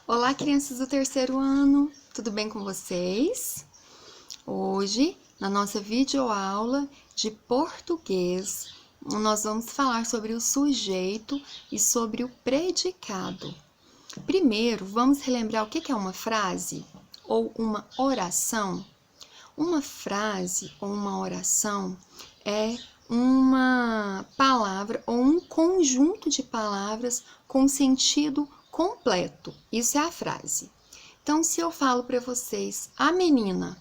Olá, crianças do terceiro ano, tudo bem com vocês? Hoje, na nossa videoaula de português, nós vamos falar sobre o sujeito e sobre o predicado. Primeiro, vamos relembrar o que é uma frase ou uma oração? Uma frase ou uma oração é uma palavra ou um conjunto de palavras com sentido completo. Isso é a frase. Então, se eu falo para vocês, a menina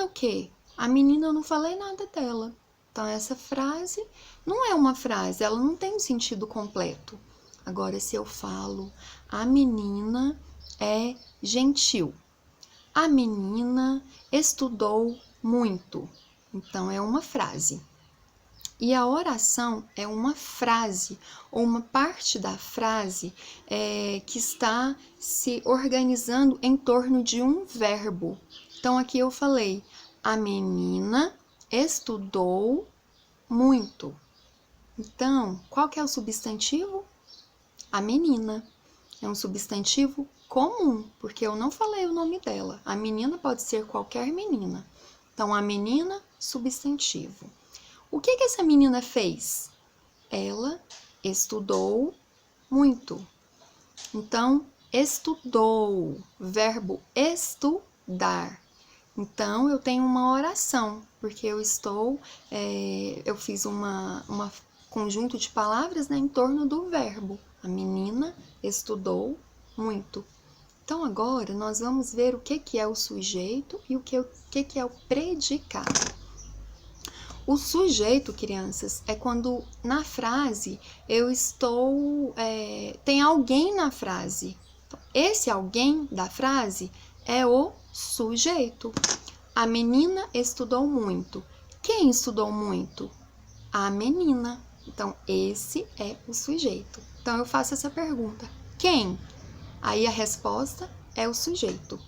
o quê? A menina eu não falei nada dela. Então, essa frase não é uma frase, ela não tem um sentido completo. Agora, se eu falo, a menina é gentil. A menina estudou muito. Então, é uma frase. E a oração é uma frase, ou uma parte da frase que está se organizando em torno de um verbo. Então, aqui eu falei, a menina estudou muito. Então, qual que é o substantivo? A menina. É um substantivo comum, porque eu não falei o nome dela. A menina pode ser qualquer menina. Então, a menina, substantivo. O que essa menina fez? Ela estudou muito. Então, estudou, verbo estudar. Então, eu tenho uma oração, porque eu fiz uma conjunto de palavras, né, em torno do verbo. A menina estudou muito. Então, agora nós vamos ver o que é o sujeito e o que é o predicado. O sujeito, crianças, é quando na frase tem alguém na frase. Esse alguém da frase é o sujeito. A menina estudou muito. Quem estudou muito? A menina. Então, esse é o sujeito. Então, eu faço essa pergunta. Quem? Aí a resposta é o sujeito.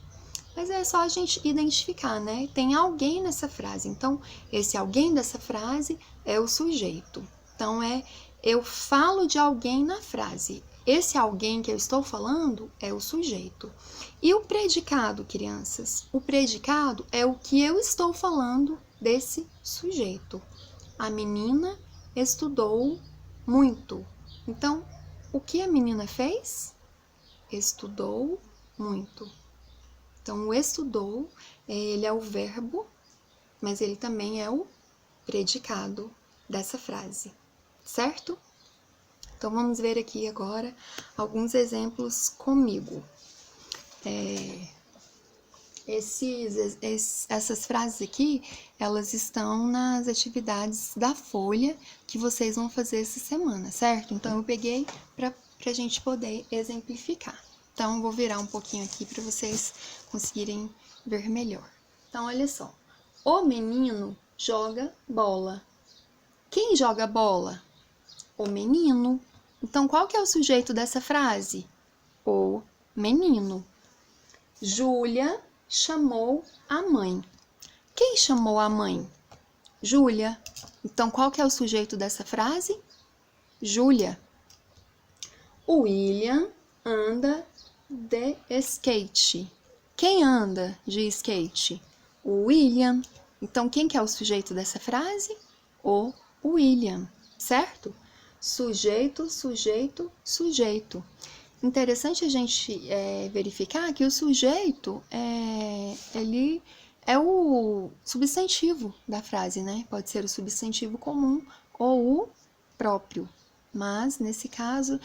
Mas é só a gente identificar, né? Tem alguém nessa frase. Então, esse alguém dessa frase é o sujeito. Então, eu falo de alguém na frase. Esse alguém que eu estou falando é o sujeito. E o predicado, crianças? O predicado é o que eu estou falando desse sujeito. A menina estudou muito. Então, o que a menina fez? Estudou muito. Então, o estudou, ele é o verbo, mas ele também é o predicado dessa frase, certo? Então, vamos ver aqui agora alguns exemplos comigo. Essas frases aqui, elas estão nas atividades da folha que vocês vão fazer essa semana, certo? Então, eu peguei para a gente poder exemplificar. Então, eu vou virar um pouquinho aqui para vocês conseguirem ver melhor. Então, olha só. O menino joga bola. Quem joga bola? O menino. Então, qual que é o sujeito dessa frase? O menino. Júlia chamou a mãe. Quem chamou a mãe? Júlia. Então, qual que é o sujeito dessa frase? Júlia. O William anda de skate. Quem anda de skate? O William. Então, quem que é o sujeito dessa frase? O William, certo? Sujeito, sujeito, sujeito. Interessante a gente verificar que o sujeito ele é o substantivo da frase, né? Pode ser o substantivo comum ou o próprio. Mas, nesse caso,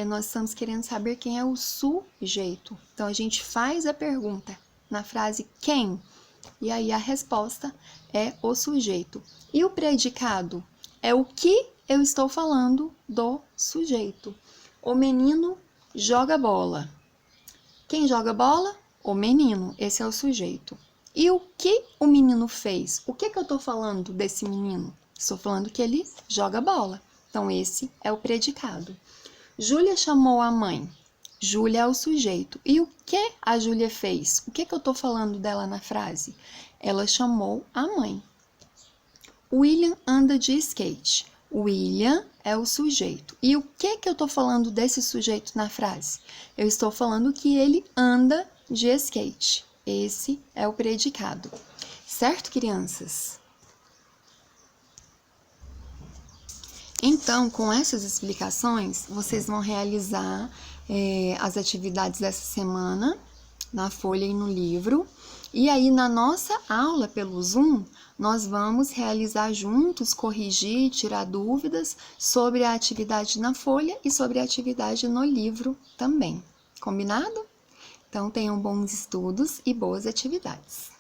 nós estamos querendo saber quem é o sujeito. Então, a gente faz a pergunta na frase quem? E aí a resposta é o sujeito. E o predicado? É o que eu estou falando do sujeito. O menino joga bola. Quem joga bola? O menino. Esse é o sujeito. E o que o menino fez? O que eu estou falando desse menino? Estou falando que ele joga bola. Então, esse é o predicado. Júlia chamou a mãe. Júlia é o sujeito. E o que a Júlia fez? O que eu estou falando dela na frase? Ela chamou a mãe. William anda de skate. William é o sujeito. E o que eu estou falando desse sujeito na frase? Eu estou falando que ele anda de skate. Esse é o predicado. Certo, crianças? Então, com essas explicações, vocês vão realizar as atividades dessa semana na folha e no livro. E aí, na nossa aula pelo Zoom, nós vamos realizar juntos, corrigir, tirar dúvidas sobre a atividade na folha e sobre a atividade no livro também. Combinado? Então, tenham bons estudos e boas atividades.